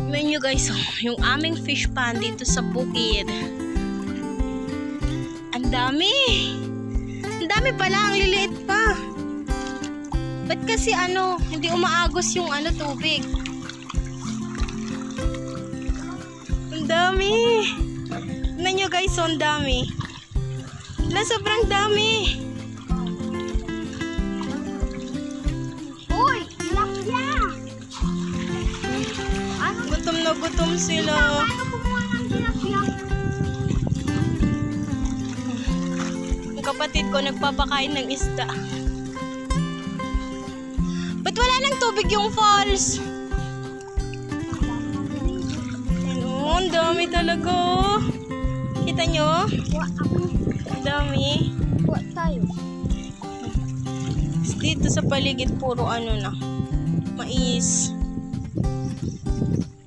Tignan nyo guys, yung aming fish pond dito sa bukid. Ang dami! Ang dami pala, ang liliit pa. Ba't kasi hindi umaagos yung tubig? Ang dami! Tignan nyo guys, ang dami. Sobrang dami. Uy! Tilapia! Gutom na gutom sila. Ano kumuha ng tilapia? Ang kapatid ko nagpapakain ng isda. Ba't wala ng tubig yung falls? Ang dami talaga. Kita nyo? Ang dami. Kuha tayo. Dito sa paligid puro mais.